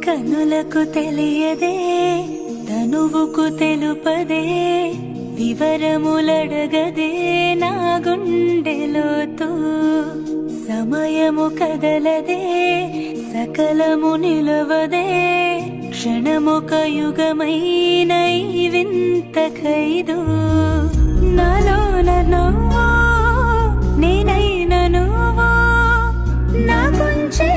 కనులకు తెలియదే తనువుకు తెలుపదే వివరములడగదే నా గుండెలోతు సమయము కదలదే సకలము నిలవదే క్షణమొక యుగమైన ఈ వింత ఖైదు నాలోన నువ్వు నేనైన నువ్వు నా కొంచె